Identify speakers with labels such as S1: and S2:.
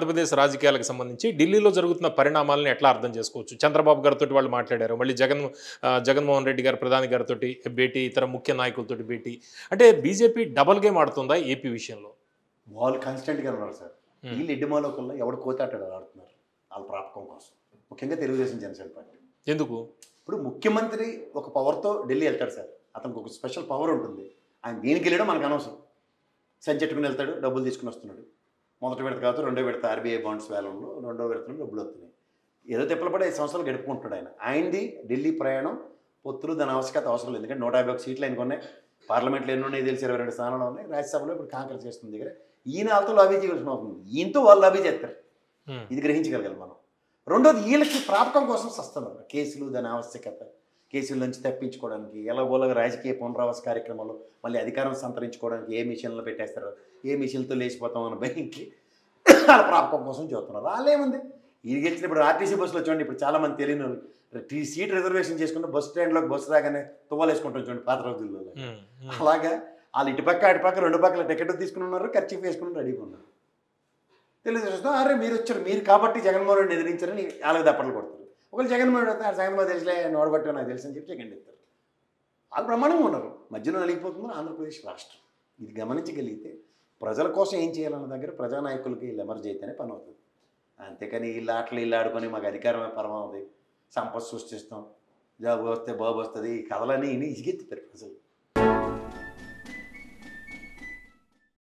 S1: ఆంధ్రప్రదేశ్ రాజకీయాలకు సంబంధించి ఢిల్లీలో జరుగుతున్న పరిణామాలను ఎట్లా అర్థం చేసుకోవచ్చు? చంద్రబాబు గారితోటి వాళ్ళు మాట్లాడారు. మళ్ళీ జగన్మోహన్ రెడ్డి గారు ప్రధాని గారితోటి భేటీ, ఇతర ముఖ్య నాయకులతోటి భేటీ. అంటే బీజేపీ డబుల్ గేమ్ ఆడుతుందా ఏపీ విషయంలో?
S2: వాళ్ళు కాన్స్టెంట్‌గా ఉన్నారు సార్.
S1: హ్మ్.
S2: వీళ్ళు ఎడ్డిమాలోకల్లో ఎవడు కోతాటాడు ఆడుతున్నారు. వాళ్ళ ప్రాపకం కోసం. ముఖ్యంగా తెలుగుదేశం జనసేన పార్టీ.
S1: ఎందుకు?
S2: ఇప్పుడు ముఖ్యమంత్రి ఒక పవర్‌తో ఢిల్లీ వెళ్తాడు సార్. అతనికి ఒక స్పెషల్ పవర్ ఉంటుంది. ఆయన దేనికి వెళ్ళాడో మనకు అనవసరం. సంచెట్టుకుని వెళ్తాడు, డబ్బులు తీసుకుని వస్తున్నాడు. మొదటి విడత కాదు, రెండో విడత ఆర్బీఐ బాండ్స్ వేలంలో రెండో విడతలో డబ్బులు వస్తున్నాయి. ఏదో తిప్పలు పడి 5 సంవత్సరాలు గడుపుకుంటున్నాడు ఆయన. ఆయనది ఢిల్లీ ప్రయాణం పొత్తులు దాని ఆవశ్యకత అవసరం లేదు. ఎందుకంటే 151 సీట్లు ఆయనకు ఉన్నాయి. పార్లమెంట్లో ఎన్ని ఉన్నాయి తెలిసి 22 స్థానాలు ఉన్నాయి. రాజ్యసభలో ఇప్పుడు కాంగ్రెస్ చేస్తుంది దగ్గర. ఈయన వాళ్ళతో లాబీ చేయాల్సిన అవుతుంది. ఈయనతో వాళ్ళు లాబీ చేస్తారు. ఇది గ్రహించగలగాలి మనం. రెండోది వీళ్ళకి ప్రాపకం కోసం వస్తున్నారు. కేసులు దాని ఆవశ్యకత, కేసుల నుంచి తప్పించుకోవడానికి ఎలాగోలాగా రాజకీయ పునరావాస కార్యక్రమాలు మళ్ళీ అధికారం సంతరించుకోవడానికి ఏ మిషన్లో పెట్టేస్తారు, ఏ మిషన్లతో లేచిపోతాం అన్న భయంకి వాళ్ళ ప్రాపకం కోసం చూస్తున్నారు. వాళ్ళేముంది ఇది గెలిచిన ఇప్పుడు ఆర్టీసీ బస్సులో చూడండి. ఇప్పుడు చాలామంది తెలియని వాళ్ళు సీట్ రిజర్వేషన్ చేసుకుంటే బస్ స్టాండ్లోకి బస్సు రాగానే తువ్వాలేసుకుంటాం చూడండి పాత రోజుల్లో. అలాగా వాళ్ళు ఇటుపక్క అటుపక్క రెండు పక్కల టికెట్ తీసుకుని ఉన్నారు, ఖర్చు వేసుకుని రెడీగా ఉన్నారు. తెలుగుదేశం అరే మీరు వచ్చారు, మీరు కాబట్టి జగన్మోహన్ రెడ్డిని ఎదిరించారని వాళ్ళకి దప్పట్లు కొడతారు. ఒకళ్ళు జగన్మోహన్ రెడ్డి జగన్మోహన్ తెలిసిలే నోడబట్టి నాకు తెలుసు అని చెప్పి సెకండ్ ఇస్తారు. వాళ్ళు బ్రహ్మాండంగా ఉన్నారు. మధ్యలో నలిగిపోతున్నారు ఆంధ్రప్రదేశ్ రాష్ట్రం. ఇది గమనించగలిగితే ప్రజల కోసం ఏం చేయాలన్న దగ్గర ప్రజానాయకులకి వీళ్ళు ఎమర్జ్ అయితేనే పని అవుతుంది. అంతేకాని వీళ్ళు ఆటలు వీళ్ళు ఆడుకొని మాకు అధికారమే పరమావధి, సంపద సృష్టిస్తాం, జాబ్ వస్తే బాబు వస్తుంది, ఈ కథలని ఇసుగెత్తితారు ప్రజలు.